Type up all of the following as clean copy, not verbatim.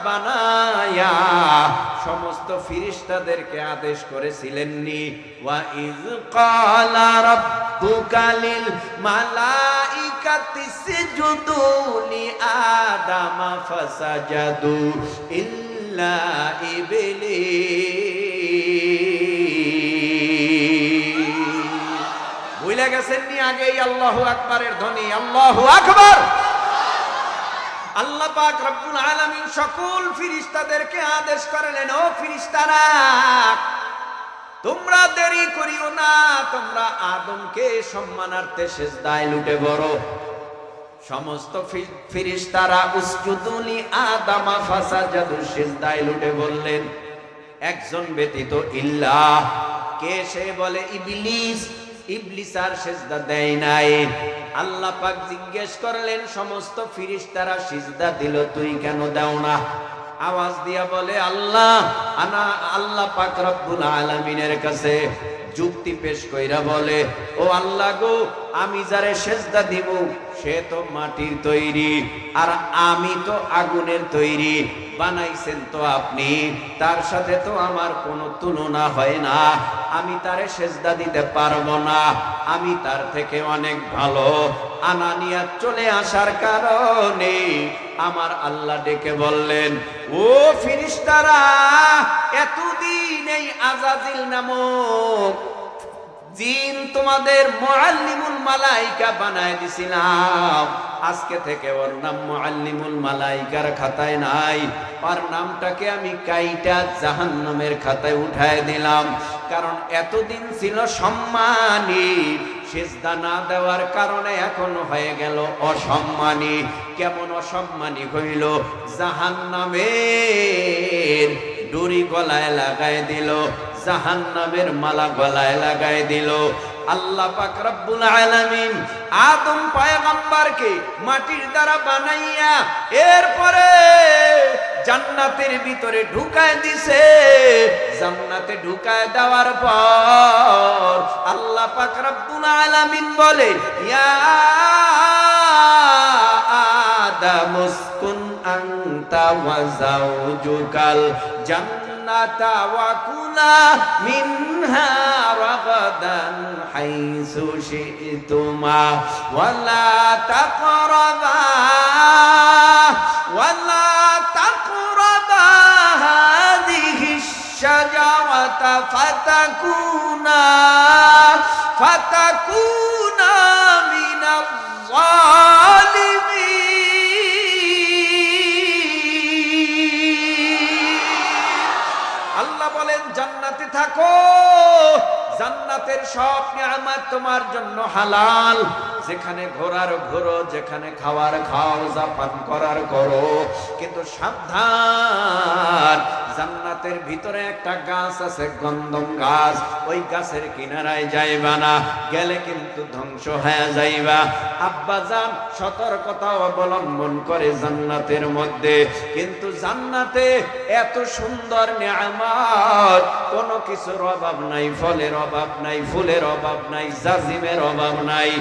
বানায়া সমস্ত ফেরেশতাদেরকে আদেশ করেছিলেন নি ওয়া ইয ক্বালা রাব্বুকা লিল মালাইকাতি ইসজুদু লি আদামা ফাসাজাদু ইল্লা ইবলীস। ভুলে গেছেন নি আগেই আল্লাহু আকবারের ধ্বনি? আল্লাহু আকবার। আল্লাহ পাক রব্বুল আলামিন সকল ফেরেশতাদেরকে আদেশ করলেন, ও ফেরেশতারা তোমরা দেরি করিও না, তোমরা আদমকে সম্মানার্থে সিজদায় লুটে পড়ো। সমস্ত ফেরেশতারা উসজুদু লি আদামা ফাসাজাদু সিজদায় লুটে বললেন, একজন ব্যতীত ইল্লা, কে সে? বলে ইবলিস। ইবলিস আর সিজদা দেয় নাই। আল্লাহ পাক জিজ্ঞেস করলেন, সমস্ত ফেরেশতারা সিজদা দিল, তুই কেন দাও না? আওয়াজ দিয়া বলে, আল্লাহ পাক রব্বুল আলামিনের কাছে যুক্তি পেশ কইরা বলে, ও আল্লাহ গো, আমি যারে সিজদা দিব সে তো মাটির তৈরি আর আমি তো আগুনের তৈরি, বানাইছেন তো আপনি, তার সাথে তো আমার কোনো তুলনা হয় না, আমি তারে সিজদা দিতে পারবো না, আমি তার থেকে অনেক ভালো। আনানিয়াত চলে আসার কারণে আমার আল্লাহ ডেকে বললেন, ও ফেরেশতারা, এতদিন এই আজাজিল নামক জিন তোমাদের মুআল্লিমুল মালাইকা বানায় দিছিলাম, আজকে থেকে ওর নাম মুআল্লিমুল মালাইকার খাতায় নাই, ওর নামটাকে আমি কাইটা জাহান্নামের খাতায় উঠায় দিলাম। কারণ এতদিন ছিল সম্মানী, সিজদা না দেওয়ার কারণে এখন হয়ে গেল অসম্মানী। কেমন অসম্মানী হইল? জাহান্নামের ডুরি গলায় লাগায় দিল, জাহান্নামের মালা গলায় লাগায় দিল। আল্লাহ পাক রব্বুল আলামিন আদম পয়গম্বরকে মাটির দ্বারা বানাইয়া এরপরে জান্নাতের ভিতরে ঢুকায় দিছে। জান্নাতে ঢুকায় দেওয়ার পর আল্লাহ পাক রব্বুল আলামিন বলে, ইয়া আদম উসকুন আনতা ওয়া যাওজুকাল জান্নাতা ওয়া কুলা মিনহা রাগাদান হাইসু শি'তুমা ওয়া লা তাকরাবা হাযিহি শাজারাতা ফাতাকুনা মিনাজ জালিমিন। আল্লাহ বলেন, জান্নাতে থাকো, জান্নাতের সব নিয়ামত তোমার জন্য হালাল, যেখানে ঘোরার ঘোরো, যেখানে খাওয়ার খাও, যা পান করার করো, কিন্তু সাবধান, জান্নাতের ভিতরে একটা গাছ আছে, গন্ধম গাছ, ওই গাছের কিনারায় যাইবা না, গেলে কিন্তু ধ্বংস হয়ে যাইবা। আব্বাজান সতর্কতা অবলম্বন করে জান্নাতের মধ্যে, কিন্তু জান্নাতে এত সুন্দর নিয়ামত, কোনো কিছুর অভাব নাই, ফলের অভাব নাই, ফুলের অভাব নাই, জাজিমের অভাব নাই,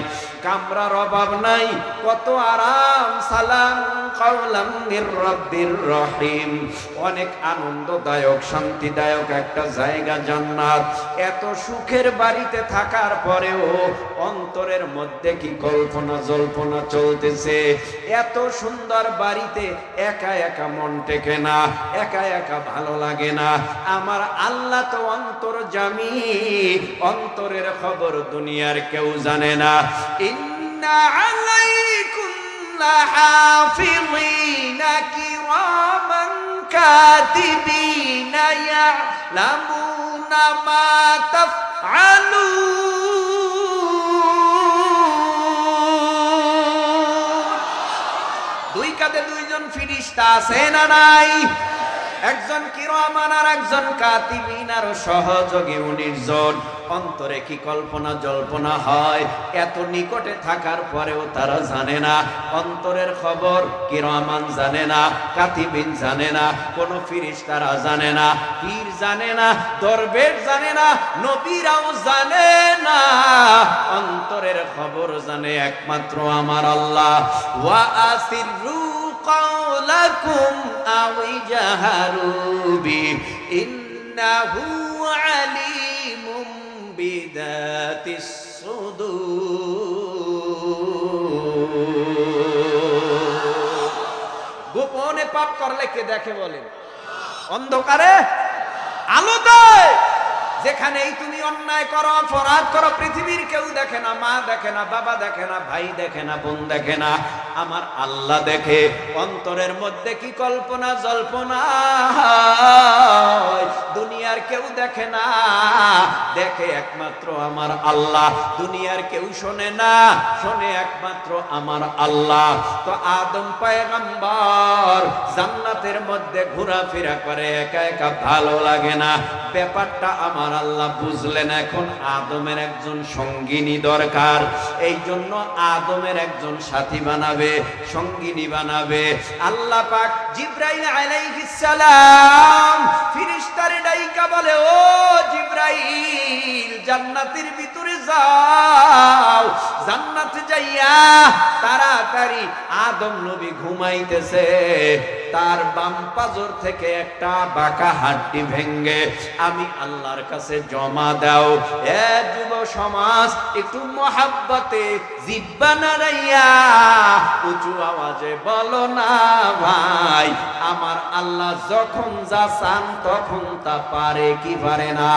কামরার অভাব নাই, কত আরাম। সালাম কাওলাম মির রাব্বির রহিম, অনেক আনন্দদায়ক শান্তিদায়ক একটা জায়গা জান্নাত। এত সুখের বাড়িতে থাকার পরেও অন্তরের মধ্যে কি কল্পনা জল্পনা চলতেছে। এত সুন্দর বাড়িতে একা একা মন টেকে না, একা একা ভালো লাগে না। আমার আল্লাহ তো অন্তর্যামী, অন্তরের খবর দুনিয়ার কেউ জানে না। ইন্না আলাইকুম লাহাফিযিনা কিরামান কাতিবিনা ইয়ালামুনা মা তাফআলুন। দুই কাঁধে দুইজন ফেরেশতা আছে না নাই? একজন কিরামান আর একজন কাতিবিন, আর সহযোগী 19 জন। অন্তরে কি কল্পনা জল্পনা হয়, এত নিকটে থাকার পরেও তারা জানে না অন্তরের খবর। কিরামান জানে না, কাতিবিন জানে না, কোন ফেরেশতারা জানে না, পীর জানে না, দরবেশ জানে না, নবীরাও জানে না। অন্তরের খবর জানে একমাত্র আমার আল্লাহ। ওয়া আসিররু قولكم أو اجهروا به إنه عليم بذات الصدور। গোপনে পাপ করলে কে দেখে বলেন? অন্ধকারে আলো দেয়। যেখানেই তুমি অন্যায় করো, অপরাধ করো, পৃথিবীর কেউ দেখে না, মা দেখে না, বাবা দেখে না, ভাই দেখে না, বোন দেখে না, আমার আল্লাহ দেখে। অন্তরের মধ্যে কি কল্পনা জল্পনা, দুনিয়ার কেউ দেখে না, দেখে একমাত্র আমার আল্লাহ। দুনিয়ার কেউ শোনে না, শোনে একমাত্র আমার আল্লাহ। তো আদম পয়গম্বর জান্নাতের মধ্যে ঘোরাফেরা করে, একা একা ভালো লাগে না। ব্যাপারটা আমার আল্লাহ বুঝলেন, এখন আদমের একজন সঙ্গিনী দরকার। এই জন্য আদমের একজন সাথী বানাবে, সঙ্গিনী বানাবে। আল্লাহ পাক জিবরাইল আলাইহিস সালাম ফেরেশতারে ডাইকা বলে, ও জিবরাইল, জান্নাতের ভিতরে যাও। জান্নাতে যাইয়া তাড়াতাড়ি আদম নবী ঘুমাইতেছে, তার বাম পাজর থেকে একটা বাঁকা হাড্ডি ভেঙ্গে আমি আল্লাহর কাছে জমা দাও। এ যুব সমাজ, একটু মহাব্বতে জিব্বা নাড়াইয়া উঁচু আওয়াজে বলো না ভাই, আমার আল্লাহ যখন যা চান তখন তা পারে কি পারে না?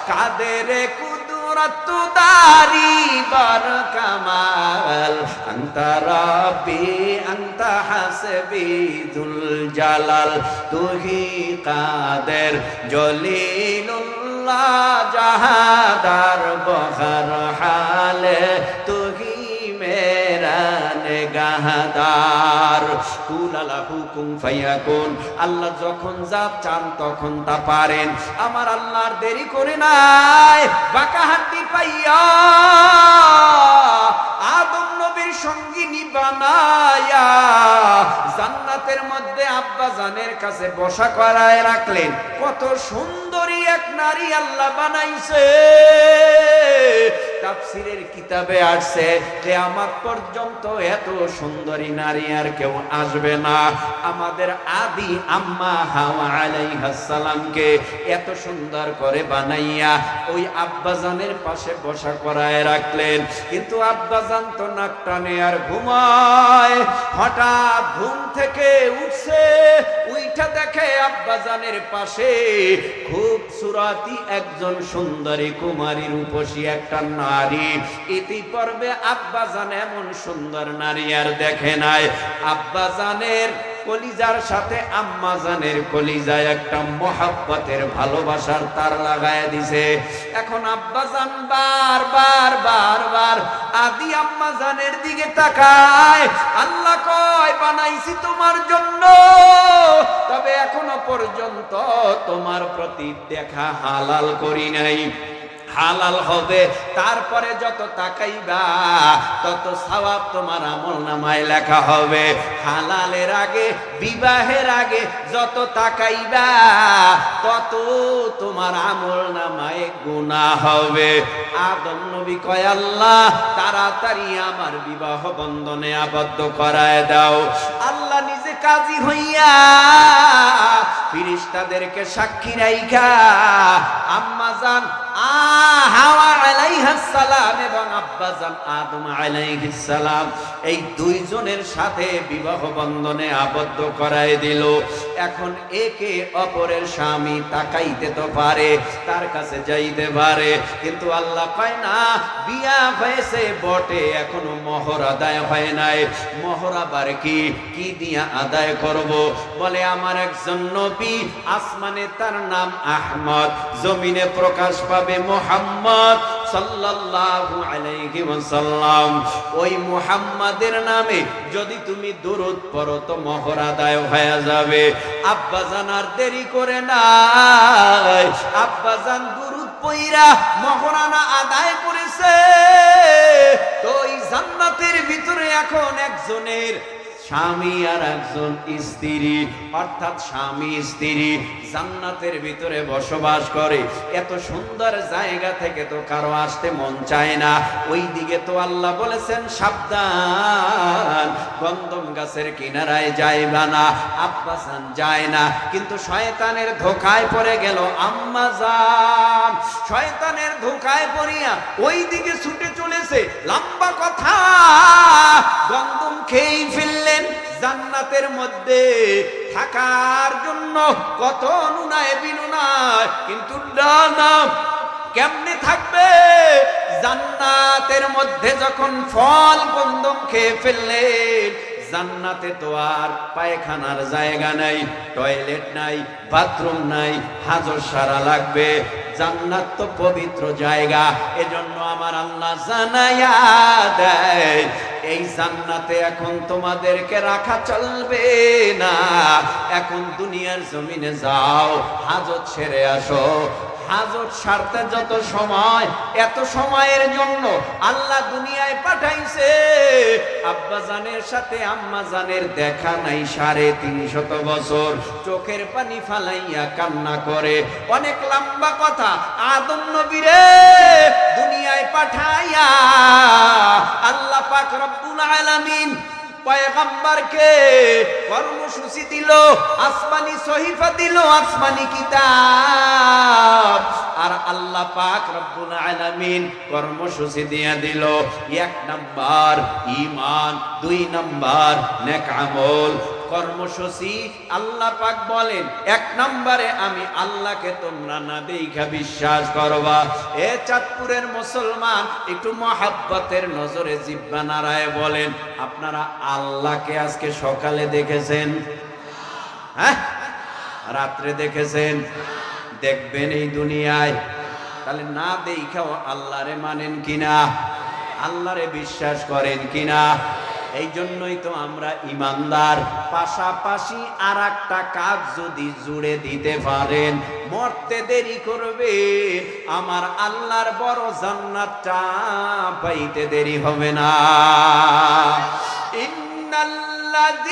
কাদের কুদরতদারি বার কামাল, আনতা রাব্বি আনতা হাসবি যুল জালাল, তুহি কাদের জলিলুল্লাহ জাহাদার বহর হালে, তুহি মেরা নেগাহদার। কুলালাহু কুন ফায়াকুন, আল্লাহ যখন যা চান তখন তা পারেন। আমার আল্লাহর দেরি করে নাই। বাঁকা হাড্ডি পাইয়া আদম নবীর সঙ্গিনী বানায়া জান্নাতের মধ্যে আব্বা জানের কাছে বসা করায় রাখলেন। কত সুন্দরী এক নারী আল্লাহ বানাইছে। তাফসীরের কিতাবে আসছে কিয়ামত পর্যন্ত এত সুন্দরী নারী আর কেউ আসবে না। আমাদের আদি আম্মা হাওয়া আলাইহিস সালামকে এত সুন্দর করে বানাইয়া ওই আব্বাজানের পাশে বসা করায় রাখলেন। কিন্তু আব্বাজান তো নাক টানে আর ঘুমায়। হঠাৎ ঘুম থেকে উঠছে, উইঠা দেখে আব্বাজানের পাশে খুব সুরাতি একজন সুন্দরী কুমারী রূপসী একটা নারী। ইতিপূর্বে আব্বাজান এমন সুন্দর নারী আর দেখে নাই। আব্বাজানের কলিজার সাথে আম্মাজানের কলিজায় একটা মহাব্বতের ভালোবাসার তার লাগায় দিছে। এখন আব্বাজান বারবার আদি আম্মাজানের দিকে তাকায়। আল্লাহ কয়, বানাইছি তোমার জন্য, তবে এখনো পর্যন্ত তোমার প্রতি দেখা হালাল করি নাই। হালাল হবে, তারপরে যত তাকাইবা তত সওয়াব তোমার আমলনামায় লেখা হবে। হালালের আগে, বিবাহের আগে যত তাকাইবা তত তোমার আমলনামায় গুনাহ হবে। আদম নবী কয়, আল্লাহ তাড়াতাড়ি আমার বিবাহ বন্ধনে আবদ্ধ করায় দাও। আল্লাহ নিজে কাজী হইয়া ফেরেশতাদেরকে সাক্ষী রাইখা আম্মাজান হাওয়া আলাইহিস সালাম এবং আব্বাজান আদম আলাইহিস সালাম এই দুইজনের সাথে বিবাহ বন্ধনে আবদ্ধ করায় দিল। এখন একে অপরের স্বামী তাকাইতে তো পারে, তার কাছে যাইতে পারে, কিন্তু আল্লাহ পায় না। বিয়া হয়েছে বটে, এখনো মোহর আদায় হয় নাই। মোহর আবার কি দিয়া আদায় করব? বলে, আমার একজন নবী, আসমানে তার নাম আহমদ, জমিনে প্রকাশ পাবে মুহাম্মদ সাল্লাল্লাহু আলাইহি ওয়াসাল্লাম। ওই মুহাম্মাদের নামে যদি তুমি দুরূদ পড়ো তো মোহর আদায় হয়ে যাবে। আব্বাজান আর দেরি করে নাই। আব্বাজান দুরূদ পইরা মোহরানা আদায় করেছে। তো এই জান্নাতের ভিতরে এখন একজনের স্বামী আর একজন স্ত্রী, অর্থাৎ স্বামী স্ত্রী জান্নাতের ভিতরে বসবাস করে। এত সুন্দর জায়গা থেকে তো কারো আসতে মন চায় না। ওই দিকে তো আল্লাহ বলেছেন সাবধান, গন্ধম গাছের কিনারায় যাইবা না। আব্বাসান যায় না, কিন্তু শয়তানের ধোঁকায় পড়ে গেল আম্মা জান। শয়তানের ধোঁকায় পড়িয়া ওই দিকে ছুটে চলেছে। লম্বা কথা, গন্ধম খেয়েই ফেললেন। জান্নাতের মধ্যে থাকার জন্য কত নুনায় বিনুনায়, কিন্তু না, কেমনে থাকবে? জান্নাতের মধ্যে যখন ফল গন্ধম খেয়ে ফেললেন, জান্নাতে তো আর পায়খানার জায়গা নাই, টয়লেট নাই, বাথরুম নাই, হাজর সারা লাগবে। জান্নাত তো পবিত্র জায়গা। এজন্য আমার আল্লাহ জানাইয়া দেয়, এই জান্নাতে এখন তোমাদেরকে রাখা চলবে না। এখন দুনিয়ার জমিনে যাও, হাজত সেরে আসো। হাজত সারতে যত সময়, এত সময়ের জন্য আল্লাহ দুনিয়ায় পাঠাইছে। আব্বা জানের সাথে আম্মা জানের দেখা নাই 350 বছর। চোখের পানি ফালাইয়া কান্না করে। অনেক লম্বা কথা। আদম নবীরে দুনিয়ায় পাঠাইয়া আল্লাহ পাক রব্বুল আলামিন পয়গম্বরকে কর্মসূচি দিল, আসমানি সহিফা দিল, আসমানি কিতাব। আর আল্লাহ পাক রব্বুল আলামিন কর্মসূচি দিয়ে দিল, 1 নাম্বার ঈমান, 2 নাম্বার নেক আমল। কর্মসূচি আল্লাহ পাক বলেন, 1 নম্বরে আমি আল্লাহকে তোমরা না দেখা বিশ্বাস করবা। এ চাঁদপুরের মুসলমান, একটু মহাব্বতের নজরে জিহ্বা নাড়ায় বলেন, আপনারা আল্লাহকে আজকে সকালে দেখেছেন? হ্যাঁ, রাত্রে দেখেছেন? দেখবেন এই দুনিয়ায়? তাহলে না দেখাও আল্লাহরে মানেন কিনা? আল্লাহরে বিশ্বাস করেন কিনা? এই জন্যই তো আমরা ইমানদার। পাশাপাশি আর একটা কাজ যদি জুড়ে দিতে পারেন, মরতে দেরি করবে, আমার আল্লাহর বড় জান্নাতটা পাইতে দেরি হবে না। ইন্নাল্লাযীনা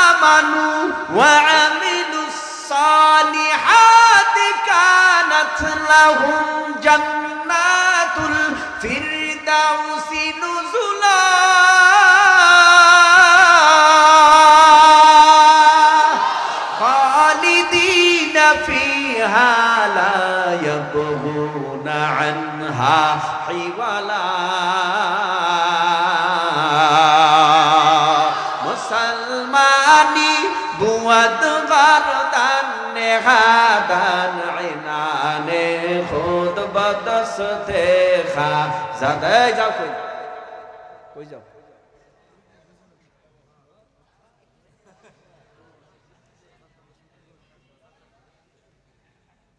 আমানু ওয়া আমিলুস সালিহাতি কানাত লাহুম জান্নাতুল ফিরদাউসি নুজুলা। فيها لا يبغون عنها حولا। মুসলমানি বুয়াদ গরদান নেহাদান ইনানে খুদ বদসতে খা জাদে। যাও কই যাও?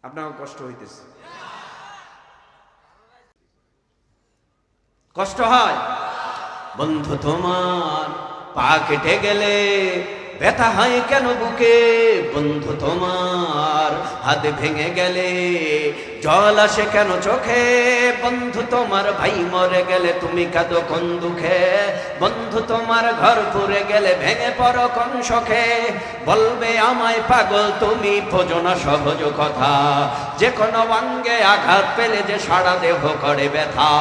আপনার কষ্ট হইতেছে? কষ্ট হয়? বন্ধু তোমার পা কেটে গেলে ব্যথা হয় কেন বুকে? বন্ধু তোমার হাত ভেঙে গেলে জল আসে কেন চোখে? বন্ধু তোমার ভাই মরে গেলে তুমি কাঁদো কোন দুঃখে? বন্ধু তোমার ঘর পুড়ে গেলে ভেঙে পড়ো কোন শোকে? বলবে আমায় পাগল তুমি, বোঝো না সহজ কথা। যে কোনো অঙ্গে আঘাত পেলে যে সারা দেহ করে ব্যথা।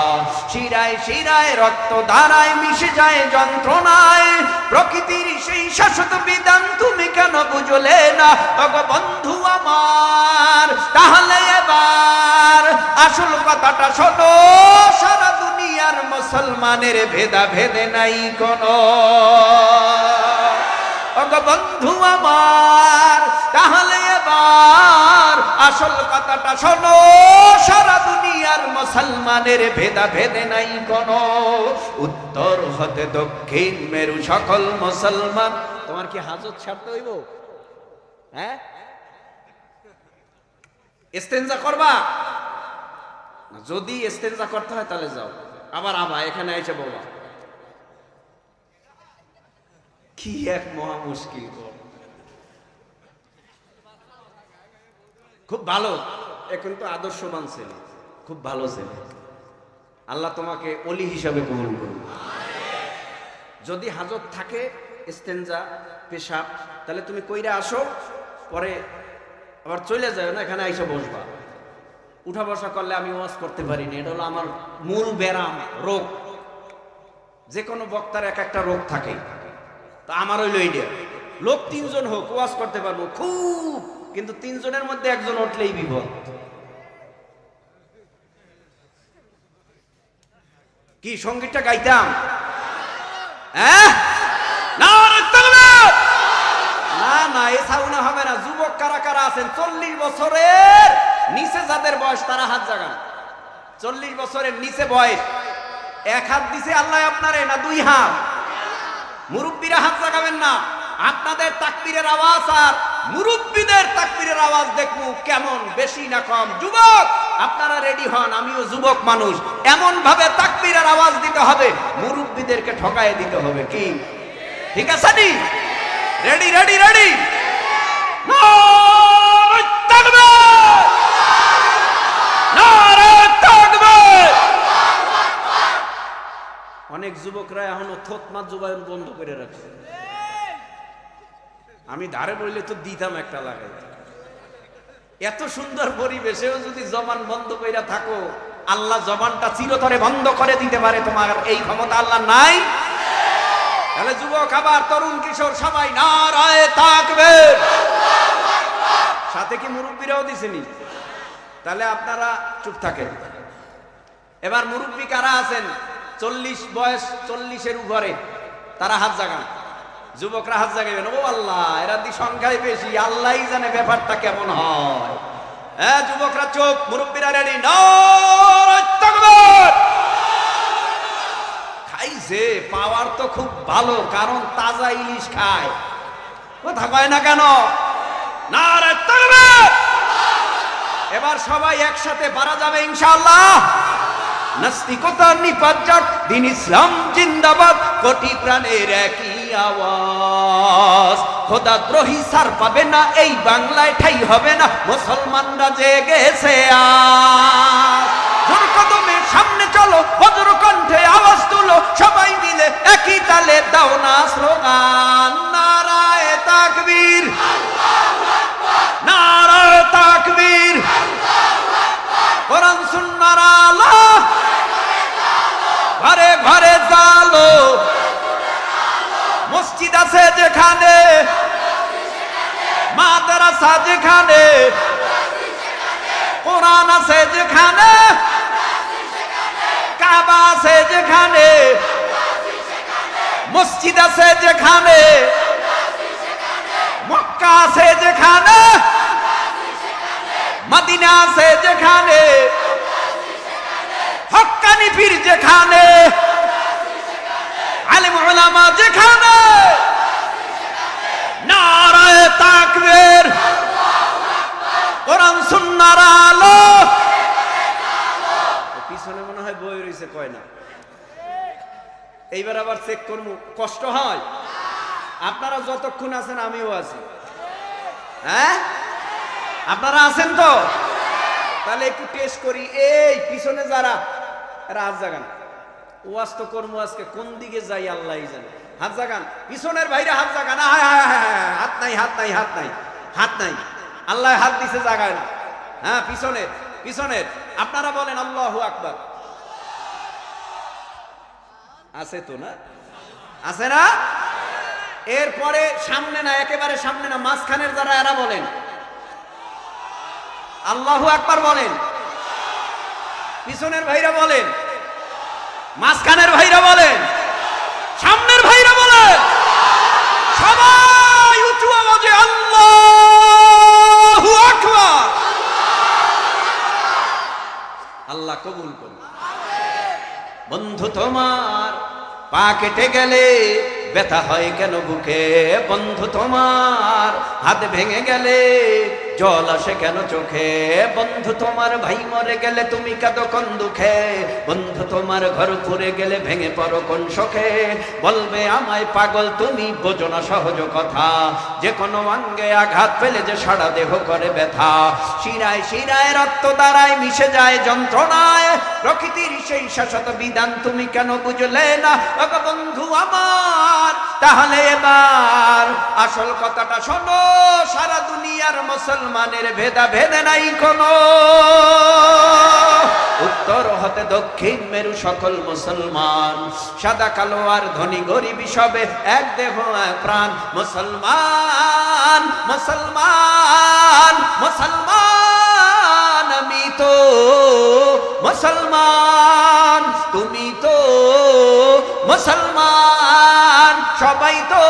শিরায় শিরায় রক্ত ধারায় মিশে যায় যন্ত্রণায়। প্রকৃতির সেই শাশ্বত বিধান তুমি কেন বুঝলে না? ওগো বন্ধু আমার, তাহলে এবার আসল কথাটা শোনো। সারা দুনিয়ার মুসলমানের ভেদা ভেদে নাই কোনো। ওগো বন্ধু আমার, তাহলে এবার আসল কথাটা শোনো। সারা দুনিয়ার মুসলমানের ভেদা ভেদে নাই কোনো। উত্তর হতে দক্ষিণ মেরু সকল মুসলমান। তোমার কি হাজত ছাড়তে হইব? হ্যাঁ, ইস্তেনজা করবা? যদি ইস্তেনজা করতে হয় তাহলে যাও, আবার এখানে এসে বলবা। কি এক মহা মুশকিল। খুব ভালো, এখন তো আদর্শবান ছেলে, খুব ভালো ছেলে। আল্লাহ তোমাকে ওলি হিসাবে কবুল করুন। যদি হাজত থাকে ইস্তেনজা পেশাব, তাহলে তুমি কইরা আসো, পরে আবার চলে যাও না, এখানে আইসা বসবা। উঠা বসা করলে আমি ওয়াজ করতে পারিনি, এটা হলো আমার মূল ব্যারাম, রোগ। যে কোনো বক্তার এক একটা রোগ থাকে, তো আমার হইল এইটা। লোক 3 জন হোক, ওয়াজ করতে পারবো খুব, কিন্তু 3 জনের মধ্যে একজন উঠলেই বিপদ। কি সঙ্গীতটা গাইতাম? হ্যাঁ, না না, এ সাউনা হবে না। যুবক কারা কারা আছেন 40 বছরের নিচে যাদের বয়স, তারা হাত জাগান। 40 বছরের নিচে বয়স, 1 হাত দিছে আল্লাহ আপনারে, না 2 হাত? মুরব্বীরা হাত জাগাবেন না। আপনাদের তাকবীরের আওয়াজ আর মুরব্বীদের তাকবীরের আওয়াজ দেখবো কেমন, বেশি না কম। যুবক আপনারা রেডি হন, আমিও যুবক মানুষ। এমন ভাবে তাকবীরের আওয়াজ দিতে হবে, মুরব্বীদেরকে ঠকায় দিতে হবে। কি ঠিক আছে নি? Ready ready ready. নারে তাকবীর, নারে তাকবীর। অনেক যুবকরা এখনো থতমা জুবান বন্ধ করে রাখছে। আমি ধারে বললে তো দিতাম একটা লাগাই। এত সুন্দর পরিবেশেও যদি জবান বন্ধ কইরা থাকো, আল্লাহ জবানটা চিরতরে বন্ধ করে দিতে পারে। তোমার এই ক্ষমতা আল্লাহ নাই? তাহলে যুবক আবার তরুণ কিশোর সবাই নারায়ে তাকবীর। সাথে কি মুরব্বীরাও দিছেনি? তাহলে আপনারা চুপ থাকেন। এবার মুরব্বী কারা আছেন 40 বয়স, 40-এর উপরে, তারা হাত জাগান। যুবকরা হাত জাগাবেন। ও আল্লাহ, এরা দি সংখ্যায় বেশি, আল্লাহই জানে ব্যাপারটা কেমন হয়। হ্যাঁ, যুবকরা চুপ, মুরব্বীরা রেডি। নারে তাকবীর। খাইছে, পাওয়ার তো খুব ভালো, কারণ তাজা ইলিশ খায়। কথা কয় না কেন? নারে তাকবীর। এবার সবাই একসাথে পারা যাবে ইনশাআল্লাহ। নাস্তিকতা নিপাত যাক, দিন ইসলাম জিন্দাবাদ, কোটি প্রাণের একই আওয়াজ। খোদাদ্রোহী সার পাবে না, এই বাংলায় ঠাই হবে না, মুসলমানরা জেগেছে আজ। জোর কদমে সামনে চলো, বজ্র কণ্ঠে আওয়াজ তুলো, সবাই মিলে একই তালে দাও না স্লোগান। নারায়ে তাকবীর, নারায়ে তাকবীর। কোরআন সুন্নাহর আলো ঘরে ঘরে জালো। মসজিদ আছে যেখানে, মাদ্রাসা যেখানে, কোরআন আছে যেখানে, কাবা আছে যেখানে, মসজিদ আছে যেখানে, মক্কা আছে যেখানে, মদিনা আছে যেখানে, হক্কানি পীর যেখানে, আলেম উলামা যেখানে, নারায়ে তাকবীর। কোরআন সুন্নাহর আলো। পিছনে মনে হয় বই রইছে, কয় না? এইবার আবার চেক করব, কষ্ট হয়? আপনারা যতক্ষণ আছেন আমিও আছি। হ্যাঁ, আপনারা আছেন তো? তাহলে একটু টেস্ট করি। এই পিছনে যারা, এরা হাত জাগান। ওয়াজ তো করবো আজকে, কোন দিকে যাই আল্লাহই জানে। হাত জাগান, পিছনের ভাইরা হাত জাগান। হাত নাই, হাত নাই, হাত নাই, হাত নাই। আল্লাহ হাত দিছে, জাগায় না। হ্যাঁ, পিছনের, পিছনের। আপনারা বলেন আল্লাহু আকবার। আছে তো না? আছে না? এরপরে সামনে না, একেবারে সামনে না, মাঝখানের যারা, এরা বলেন আল্লাহু আকবার বলেন। পিছনের ভাইরা বলেন, মাঝখানের ভাইরা বলেন, সামনের ভাইরা বলেন। সবাই উঁচু আওয়াজে আল্লাহু আকবার। আল্লাহ কবুল করুন। বন্ধু তোমার পা কেটে গেলে ব্যথা হয় কেন বুকে? বন্ধু তোমার হাত ভেঙে গেলে জল আসে কেন চোখে? বন্ধু তোমার ভাই মরে গেলে তুমি কাঁদো কোন দুঃখে? বন্ধু তোমার ঘর পুড়ে গেলে ভেঙে পড়ো কোন শোকে? বলবে আমায় পাগল তুমি, বোঝো না সহজ কথা, যে কোনো অঙ্গে আঘাত পেলে যে সারা দেহ করে ব্যথা। শিরায় শিরায় রক্ত দ্বারায় মিশে যায় যন্ত্রণায়, প্রকৃতির সেই শাশ্বত বিধান তুমি কেন বুঝলে না? ওগো বন্ধু আমার, তাহলে এবার আসল কথাটা শোনো, সারা দুনিয়ার মুসলমানের ভেদা ভেদে নাই কোনো। উত্তর হতে দক্ষিণ মেরু সকল মুসলমান, সাদা কালো আর ধনী গরিব সবে এক দেহ এক প্রাণ। মুসলমান মুসলমান মুসলমান, আমি তো মুসলমান, তুমি তো মুসলমান, সবাই তো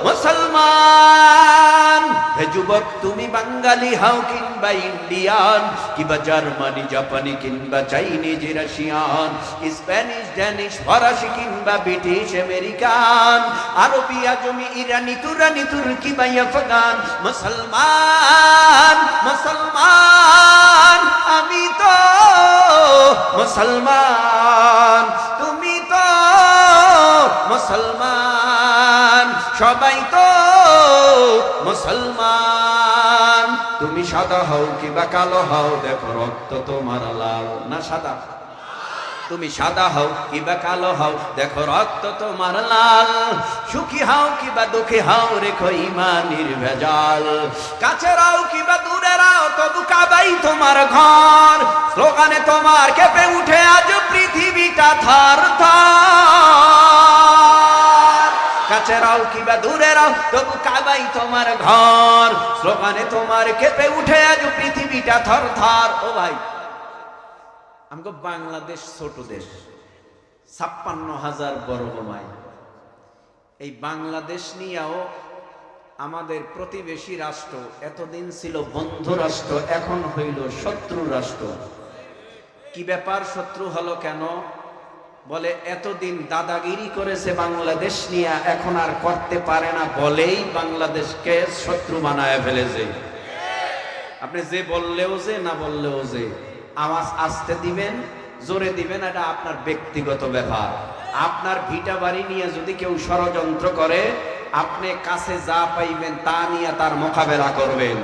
মুসলমান। হে যুবক, তুমি বাঙালি হও কিংবা ইন্ডিয়ান, কিংবা জার্মানি জাপানি কিংবা চাইনিজ রাশিয়ান, স্প্যানিশ ড্যানিশ ফরাসি কিংবা ব্রিটিশ আমেরিকান, আরবি আজমি ইরানি তুরানি তুর্কি বা আফগান, মুসলমান মুসলমান, আমি তো মুসলমান, তুমি তো মুসলমান, সবাই তো মুসলমান। তুমি সাদা হও কিবা কালো হও, দেখো রক্ত তোমার লাল না সাদা। তুমি সাদা হও কিবা কালো হও, দেখো রক্ত তোমার লাল। সুখী হও কিবা দুঃখী হও, রেখো ইমানের ভেজাল। কাছে রাও কিবা দূরে রাও, তবু কাবাই তোমার ঘর। স্লোগানে তোমার কেঁপে উঠে আজ পৃথিবীটা থর থর। কাছে রাও কিবা দূরে রাও, তবু কাবাই তোমার ঘর। স্লোগানে তোমার কেঁপে উঠে আজ পৃথিবীটা থর থর। ও ভাই, আমগো বাংলাদেশ ছোট দেশ, 56,000 বর্গ মাইল। এই বাংলাদেশ নিয়েও আমাদের প্রতিবেশী রাষ্ট্র এতদিন ছিল বন্ধু রাষ্ট্র, এখন হইল শত্রু রাষ্ট্র। কি ব্যাপার, শত্রু হলো কেন? বলে এতদিন দাদাগিরি করেছে বাংলাদেশ নিয়ে, এখন আর করতে পারে না বলেই বাংলাদেশকে শত্রু বানায় ফেলেছে। আপনি যে বললেও যে না বললেও যে, আওয়াজ আসতে দিবেন জোরে দিবেন, এটা আপনার ব্যক্তিগত ব্যাপার। আপনার ভিটা বাড়ি নিয়ে যদি কেউ ষড়যন্ত্র করে, আপনি কাছে যা পাইবেন তা নিয়ে তার মোকাবেলা করবেন।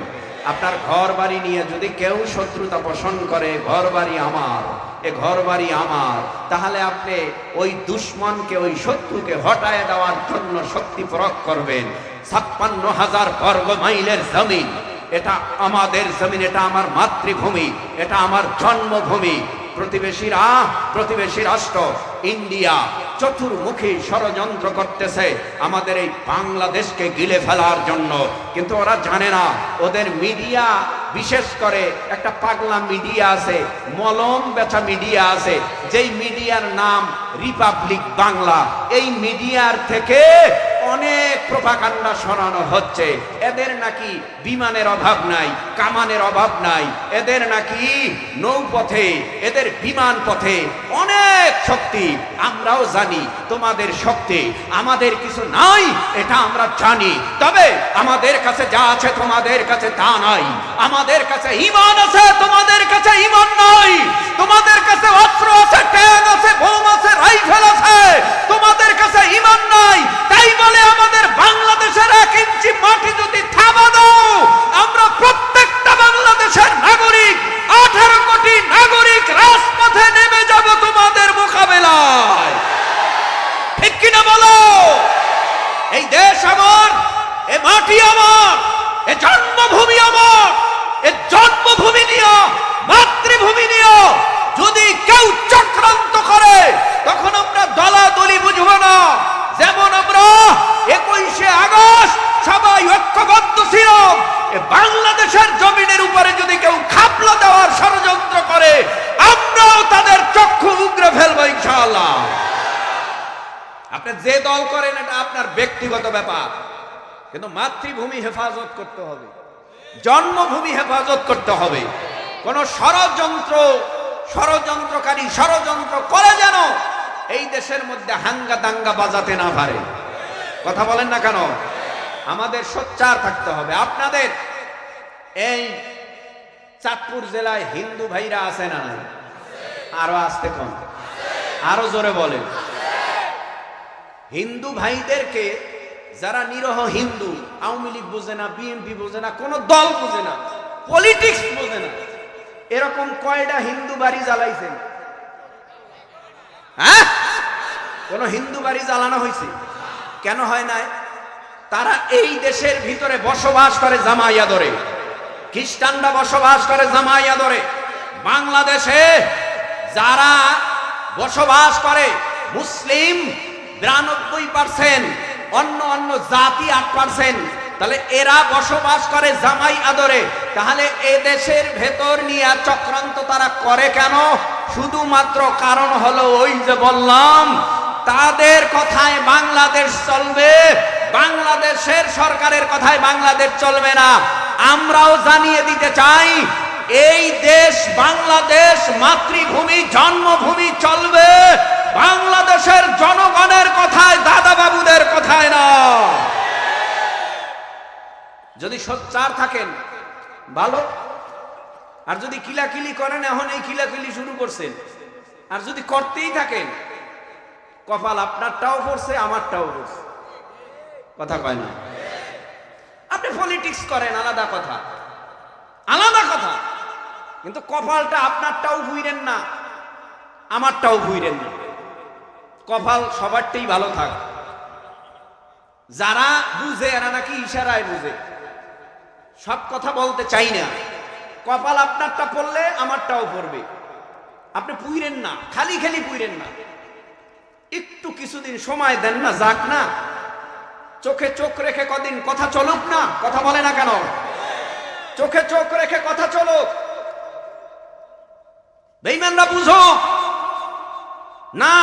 আপনার ঘর বাড়ি নিয়ে যদি কেউ শত্রুতা পোষণ করে, ঘর বাড়ি আমার, এ ঘর বাড়ি আমার, তাহলে আপনি ওই দুশ্মনকে, ওই শত্রুকে হটায় দেওয়ার জন্য শক্তি প্রয়োগ করবেন। 56,000 বর্গ মাইলের জমিন, এটা আমাদের জমিন, এটা আমার মাতৃভূমি, এটা আমার জন্মভূমি। প্রতিবেশী রাষ্ট্র ইন্ডিয়া চতুর্মুখী ষড়যন্ত্র করতেছে আমাদের এই বাংলাদেশকে গিলে ফেলার জন্য, কিন্তু ওরা জানে না। ওদের মিডিয়া, বিশেষ করে একটা পাগলা মিডিয়া আছে, মলম বেচা মিডিয়া আছে, যেই মিডিয়ার নাম রিপাবলিক বাংলা। এই মিডিয়ার থেকে অনেক প্রোপাগান্ডা শোনানো হচ্ছে। এদের নাকি বিমানের অভাব নাই, কামানের অভাব নাই, এদের নাকি নৌপথে, এদের বিমান পথে অনেক শক্তি। আমরাও জানি তোমাদের শক্তি, আমাদের কিছু নাই, এটা আমরা জানি। তবে আমাদের কাছে যা আছে তোমাদের কাছে তা নাই। আমাদের কাছে ঈমান আছে, তোমাদের কাছে ঈমান নাই। তোমাদের কাছে অস্ত্র আছে, ট্যাঙ্ক আছে, বোম আছে, রাইফেল আছে, তোমাদের কাছে ঈমান নাই। তাই বলে আমাদের বাংলাদেশের 1 ইঞ্চি মাটি যদি থাবা দাও, আমরা প্রত্যেকটা বাংলাদেশের নাগরিক, 18 কোটি নাগরিক রাজপথে নেমে যাব তোমাদের মোকাবেলায়। ঠিক কিনা বলো? এই দেশ আমার, এ মাটি আমার, এ জন্মভূমি আমার, এ জন্মভূমি নিয়ে, মাতৃভূমি নিয়ে যদি কেউ চক্রান্ত করে, তখন আমরা দলাদলি বুঝবো না। যেমন আমরা 21শে আগস্ট সবাই ঐক্যবদ্ধ ছিলাম, বাংলাদেশের জমিনের উপরে যদি কেউ খাপলা দেওয়ার ষড়যন্ত্র করে, আমরাও তাদের চক্ষু উগরে ফেলবো ইনশাআল্লাহ। আপনি যে দল করেন এটা আপনার ব্যক্তিগত ব্যাপার, কিন্তু মাতৃভূমি হেফাজত করতে হবে, জন্মভূমি হেফাজত করতে হবে। কোন ষড়যন্ত্রকারী ষড়যন্ত্র করে যেন এই দেশের মধ্যে হাঙ্গা দাঙ্গা বাজাতে না পারে। কথা বলেন না কেন? আমাদের সোচ্চার থাকতে হবে। আপনাদের এই চাঁদপুর জেলায় হিন্দু ভাইরা আছে না নাই? আরো আসতে কম, আরো জোরে বলেন। হিন্দু ভাইদেরকে যারা নিরহ হিন্দু, আওয়ামী লীগ বোঝে না, বিএনপি বোঝে না, কোন দল বোঝে না, পলিটিক্স বোঝে না, এরকম কয়টা হিন্দু বাড়ি জ্বালাইছেন? হ্যাঁ, কোন হিন্দু বাড়ি জ্বালানো হয়েছে? কেন হয় নাই? তারা এই দেশের ভিতরে বসবাস করে জামাইয়া ধরে, খ্রিস্টানরা বসবাস করে জামাইয়া ধরে। বাংলাদেশে যারা বসবাস করে মুসলিম 92%, অন্য জাতি 8%, তাহলে এরা বসবাস করে জামাই আদরে। তাহলে এ দেশের ভেতর নিয়ে চক্রান্ত তারা করে কেন? শুধুমাত্র কারণ হলো ওই যে বললাম, তাদের কথায় বাংলাদেশ চলবে, বাংলাদেশের সরকারের কথায় বাংলাদেশ চলবে না। আমরাও জানিয়ে দিতে চাই, এই দেশ বাংলাদেশ মাতৃভূমি, জন্মভূমি চলবে বাংলাদেশের জনগণের কথায়, দাদা বাবুদের কথায় না। যদি সোচ্চার থাকেন ভালো, আর যদি কিলাকিলি করেন, এখন এই কিলাকিলি শুরু করছেন, আর যদি করতেই থাকেন, কপাল আপনারটাও পড়ছে, আমারটাও পড়ছে। কথা কয় না? আপনি পলিটিক্স করেন, আলাদা কথা, আলাদা কথা, কিন্তু কপালটা আপনারটাও ভুইরেন না, আমারটাও ভুইরেন না। কপাল সবারটাই ভালো থাক। যারা বুঝে এরা নাকি ইশারায় বুঝে, সব কথা বলতে চাই না। কপাল আপনারটা পড়লে আমারটাও পড়বে। আপনি পুইরেন না, খালি খালি পুইরেন না, একটু কিছুদিন সময় দেন না, যাক না, চোখে চোখ রেখে কদিন কথা চলুক না। কথা বলে না কেন? চোখে চোখ রেখে কথা চলুক। বেঈমানরা বুঝো না,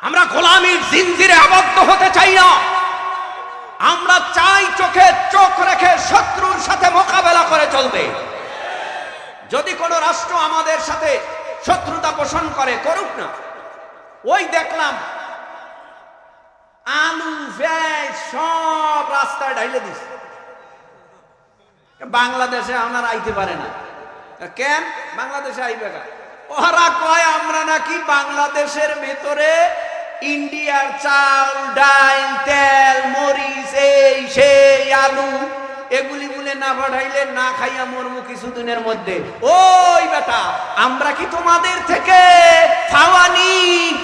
আমরা গোলামীর জিনজিরে আবদ্ধ হতে চাই না। আমরা চাই চোখে চোখ রেখে শত্রুর সাথে মোকাবেলা করে চলবে। যদি কোনো রাষ্ট্র আমাদের সাথে শত্রুতা পোষণ করে, করুক না। ওই দেখলাম আলু পেঁয়াজ সব রাস্তায় ঢাইলে দিছে, বাংলাদেশে আমার আইতে পারে না কেন? বাংলাদেশে আইবে না। ওরা কয় আমরা নাকি বাংলাদেশের ভেতরে ইন্ডিয়ার চাল, ডাল, তেল, মরিচ, এই সেই আলু এগুলি বলে না পাঠাইলে না খাইয়া মরমু কিছুদিনের মধ্যে। ওই বেটা, আমরা কি তোমাদের থেকে ফাওয়ানি?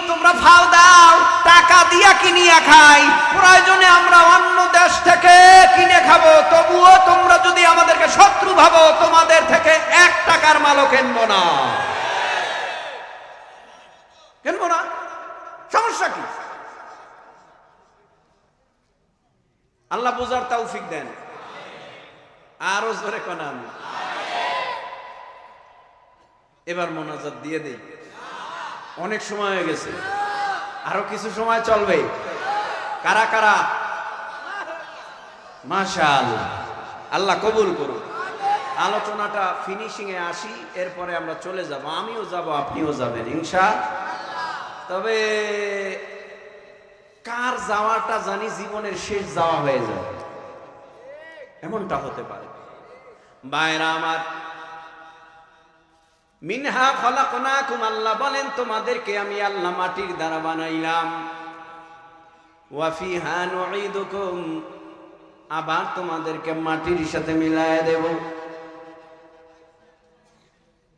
তোমরা ফাও দাও, টাকা দিয়া কিনিয়া খাই, প্রয়োজনে আমরা অন্য দেশ থেকে কিনে খাবো, তবুও তোমরা যদি আমাদেরকে শত্রু ভাবো, তোমাদের থেকে 1 টাকার মালও কিনবো না। কিনবো না, সমস্যা কি? আল্লাহ বুঝার তৌফিক দেন। আরো জোরে কোন আমি এবার মোনাজাত দিয়ে দেই। অনেক সময় হয়ে গেছে, আরো কিছু সময় চলবে। কারা কারা? মাশাআল্লাহ, আল্লাহ কবুল করুন। আলোচনাটা ফিনিশিং এ আসি, এরপরে আমরা চলে যাব। আমিও যাব, আপনিও যাবেন ইনশাআল্লাহ। তবে কার যাওয়াটা জানি জীবনের শেষ যাওয়া হয়ে যাবে, এমনটা হতে পারে। ভাইরা আমার, মিনহা খলাকনাকুম, আল্লাহ বলেন তোমাদেরকে আমি আল্লাহ মাটির দ্বারা বানাইলাম। ওয়া ফিহা নুঈদুকুম, আবার তোমাদেরকে মাটির সাথে মিলায় দেব।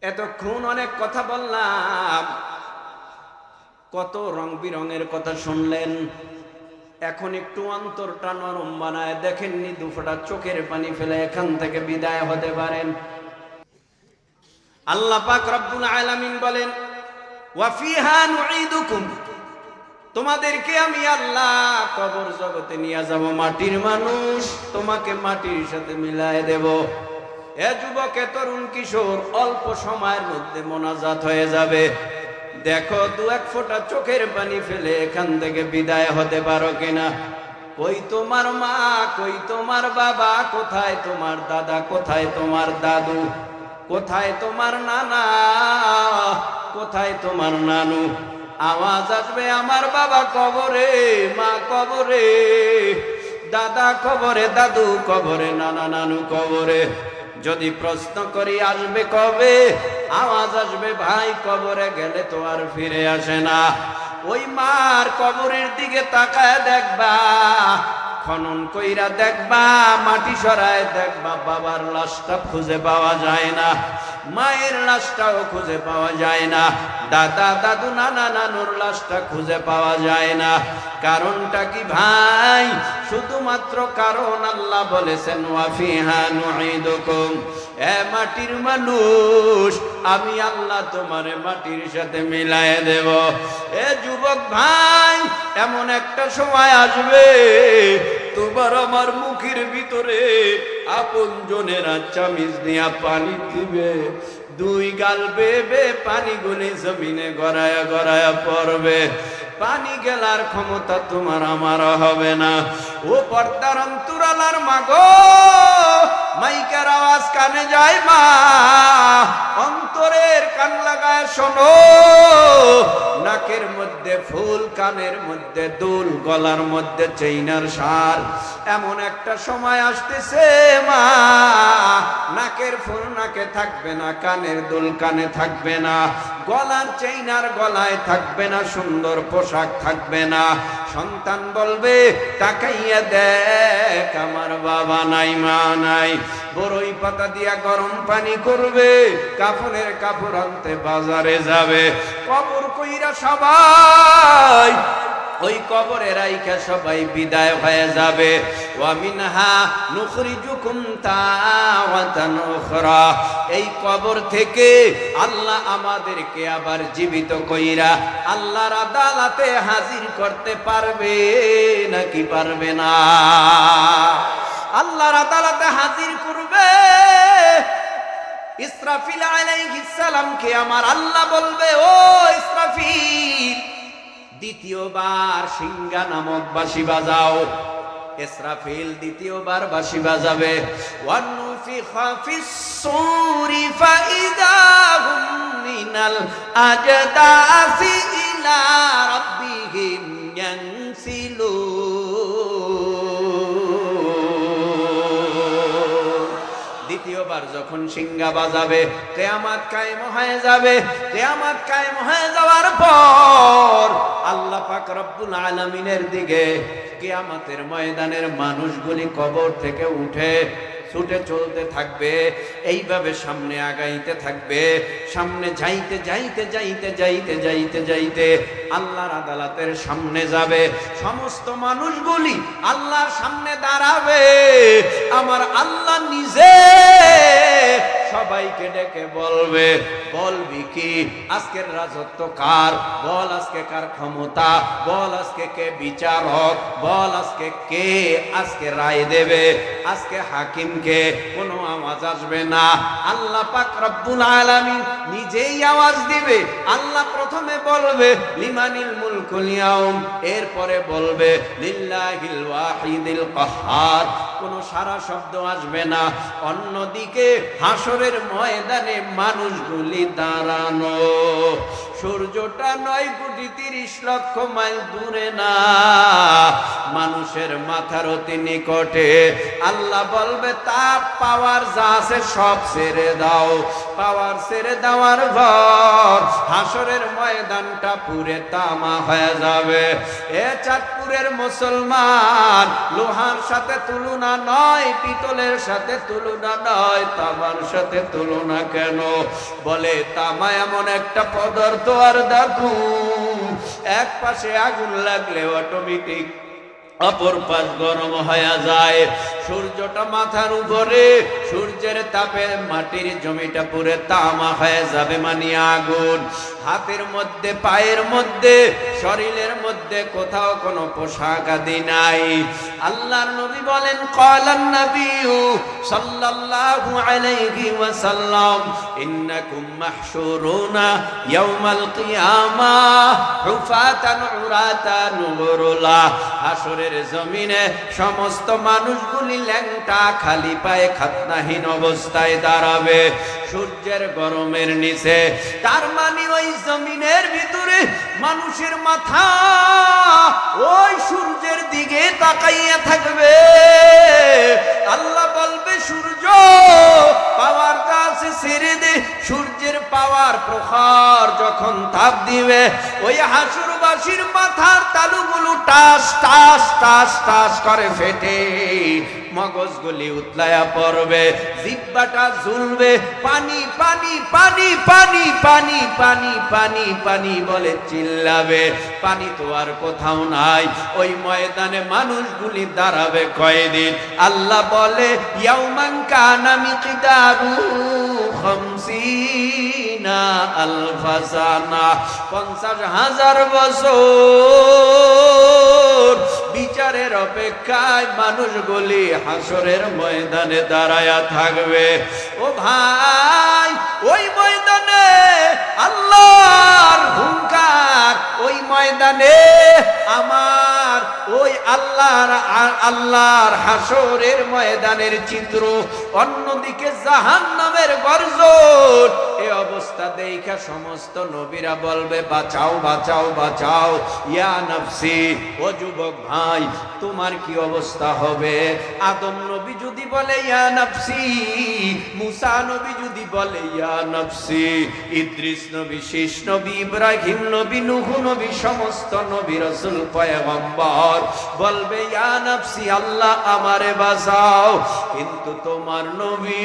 এতক্ষণ অনেক কথা বললাম, কত রং বিরঙের কথা শুনলেন। এখন একটু অন্তরটা নরম বানায় দেখেননি, দুফোঁটা চোখের পানি ফেলে এখান থেকে বিদায় হতে পারেন। আল্লাহ পাক রব্বুল আলামিন বলেন, ওয়া ফিহা নুঈদুকুম, তোমাদেরকে আমি আল্লাহ কবর জগতে নিয়ে যাব। মাটির মানুষ, তোমাকে মাটির সাথে মিলায় দেব। এ যুবক, এ তরুণ কিশোর, অল্প সময়ের মধ্যে মোনাজাত হয়ে যাবে। দেখো 2-1 ফোঁটা চোখের পানি ফেলে এখান থেকে বিদায় হতে পারো কিনা। কই তোমার মা, কই তোমার বাবা, কোথায় তোমার দাদা, কোথায় তোমার দাদু, কোথায় তোমার নানা, কোথায় তোমার নানু? আওয়াজ আসবে আমার বাবা কবরে, মা কবরে, দাদা কবরে, দাদু কবরে, নানা নানু কবরে। যদি প্রশ্ন করি আসবে কবে, আওয়াজ আসবে ভাই কবরে গেলে তো আর ফিরে আসে না। ওই মার কবরের দিকে তাকায় দেখবা, খনন কইরা দেখবা, মাটি সরায় দেখবা, বাবার লাশটা খুঁজে পাওয়া যায় না, মায়ের লাশটাও খুঁজে পাওয়া যায় না, দাদা দাদু নানা নানুর লাশটা খুঁজে পাওয়া যায় না। কারণটা কি ভাই? শুধুমাত্র কারণ আল্লাহ বলেছেন ওয়াফিহা নুঈদুকুম, এ মাটির মানুষ আমি আল্লাহ তোমারে মাটির সাথে মিলায়ে দেব। এ যুবক ভাই, এমন একটা সময় আসবে তোমার আমার মুখের ভিতরে আপন জনেরা চামিচ দিয়া পানি দিবে, দুই গাল বেবে পানিগুলি জমিনে গড়ায়া গড়ায়া পড়বে, পানি গেলার ক্ষমতা তোমার আমার হবে না। ও পর্দার অন্তরালার মাগো, মাইকের আওয়াজ কানে যায় মা, অন্তরের কান লাগায় শোনো, নাকের মধ্যে ফুল, কানের মধ্যে দুল, গলার মধ্যে চেইনার সার। এমন একটা সময় আসতেছে মা, নাকের ফুল নাকে থাকবে না, কানের দুল কানে থাকবে না, গলার চেইনার গলায় থাকবে না, সুন্দর পোশাক থাকবে না। সন্তান বলবে তাকাইয়া দেখ আমার বাবা নাই মা নাই, বড়ই পাতা দিয়া গরম পানি করবে, কাফনের কাপড় আনতে বাজারে যাবে, কবর কইরা সবাই ওই কবরে রাইখা সবাই বিদায় হয়ে যাবে। ওয়া মিনহা নুখরিজুকুম তাওয়াতান উখরা, এই কবর থেকে আল্লাহ আমাদেরকে আবার জীবিত কইরা আল্লাহর আদালতে হাজির করতে পারবে নাকি পারবে না? আল্লাহর আদালতে হাজির করবে। ইসরাফিল আলাইহিস সালামকে আমার আল্লাহ বলবে, ও ইসরাফিল, দ্বিতীয়বার সিংহা নামক বাঁশি বাজাও। ইসরাফিল দ্বিতীয়বার বাঁশি বাজাবে। ওয়ানুফিখা ফিস সূরি ফাইদা হুম মিনাল আজদাসি ইলা রাব্বিহিম ইয়ানসিলুন। দ্বিতীয়বার যখন সিংহা বাজাবে, কিয়ামত কায়েম হয়ে যাবে। কিয়ামত কায়েম হয়ে যাওয়ার পর আল্লাহ পাক রব্বুল আলামিনের দিকে কিয়ামতের ময়দানের মানুষগুলি কবর থেকে উঠে ছুটে চলতে থাকবে, এইভাবে সামনে আগাইতে থাকবে। সামনে যাইতে যাইতে যাইতে যাইতে যাইতে যাইতে আল্লাহর আদালতের সামনে যাবে। সমস্ত মানুষগুলি আল্লাহর সামনে দাঁড়াবে। আমার আল্লাহ নিজে সবাইকে ডেকে বলবে, বলবি কি আজকের রাজত্ব কার? বল আজকে কার ক্ষমতা? বল আজকে কে বিচারক? বল আজকে কে আজকে রায় দেবে? আজকে হাকিম কে? কোনো আওয়াজ আসবে না। আল্লাহ পাক রব্বুল আলামিন নিজেই আওয়াজ দিবে। আল্লাহ প্রথমে বলবে লিমানিল মুলকুল ইয়াউম, এরপরে বলবে লিল্লাহিল ওয়াহিদিল কাহ্হার। কোনো সারা শব্দ আসবে না। অন্যদিকে হাসরের ময়দানে মানুষগুলি দাঁড়ানো। সূর্যটা 9,30,00,000 মাইল দূরে না, মানুষের মাথার অতি নিকটে। আল্লাহ বলবে তাপ পাওয়ার যা আছে সব ছেড়ে দাও। পাওয়ার ছেড়ে দেওয়ার পর হাসরের ময়দানটা পুরে তামা হয়ে যাবে। এ চাঁদপুরের মুসলমান, লোহার সাথে তুলনা নয়, পিতলের সাথে তুলনা নয়, তামার সাথে তুলনা কেন? বলে তামা এমন একটা পদার্থ, আর দেখো এক পাশে আগুন লাগলে অটোমেটিক অপর পাশ গরম হয়ে যায়। সূর্যটা মাথার উপরে, সূর্যের তাপে মাটির জমিটা পুরে তামা হয়ে যাবে, মানে আগুন। হাতের মধ্যে, পায়ের মধ্যে, শরীরের মধ্যে কোথাও কোনো পোশাক আদি নাই। আল্লাহর নবী বলেন, ক্বালান নবিয়্যু সাল্লাল্লাহু আলাইহি ওয়াসাল্লাম, ইন্নাকুম মাহশুরুনা ইয়াউমাল কিয়ামাহ হুফাতান উরাতান গুরুলা। হাসরের জমিনে সমস্ত মানুষগুলি ল্যাংটা, খালি পায়ে, খাতনাহীন অবস্থায় দাঁড়াবে সূর্যের গরমের নিচে। তার মানে ওই জমিনের ভিতরে মানুষের মাথা ওই সূর্যের দিকে তাকাইয়া থাকবে। আল্লাহ বলবে সূর্য পাওয়ার কাছে ছেড়ে দে। সূর্যের পাওয়ার প্রখর যখন তাপ দিবে, ওই হাসুরবাসীর মাথার তালুগুলো টাস টাস টাস টাস করে ফেটে মগজগুলি উতলায়া পড়বে, জিহ্বাটা ঝুলবে, পানি পানি পানি পানি পানি পানি পানি পানি বলে চিল্লাবে। পানি তো আর কোথাও নাই। ওই ময়দানে মানুষগুলি দাঁড়াবে কয়দিন? আল্লাহ বলে ইয়াউমান কানা মিকদারু 50 আলফা সানা, 50,000 বছর বিচারের অপেক্ষায় মানুষগুলি হাসরের ময়দানে দাঁড়ায়া থাকবে। ও ভাই, ওই ময়দানে আল্লাহর হুঙ্কার, ওই ময়দানে আমার ওই আল্লাহর হাসরের ময়দানের চিত্র, অন্যদিকে জাহান্নামের গর্জন। এই অবস্থা দেখা সমস্ত নবীরা বলবে বাঁচাও বাঁচাও বাঁচাও। ইয়া নফসি, ও যুবক ভাই তোমার কি অবস্থা হবে? আদম নবী যদি বলে ইয়া নফসি, মুসা নবী যদি বলে ইয়া নফসি, ইদ্রিস নবী, শীষ নবী, ইব্রাহিম নবী, নূহ নবী, সমস্ত নবী রাসূল পয়গম্বর বলবে ইয়া নফসি, আল্লাহ আমারে বাঁচাও। কিন্তু তোমার নবী,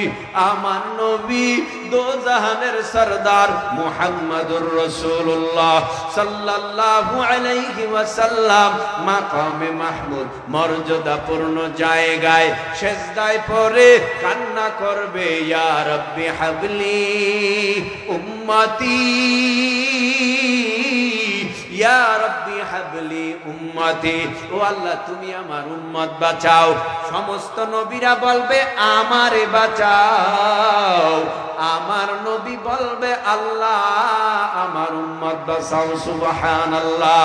আমার নবী, দোজাহানের সরদার মুহাম্মদুর রাসূলুল্লাহ সাল্লাল্লাহু আলাইহি ওয়াসাল্লাম মাকামে মাহমুদ মর্যাদাপূর্ণ জায়গায় সেজদায় পড়ে কান্না করবে, ইয়া রাব্বি হাবলি উম্মতি, ইয়া রাব্বি হাবলি উম্মতি। ও আল্লাহ তুমি আমার উম্মত বাঁচাও। সমস্ত নবীরা বলবে আমারে বাঁচাও। আমার নবী বলবে আল্লাহ আমার উম্মত বাঁচাও। সুবহানাল্লাহ।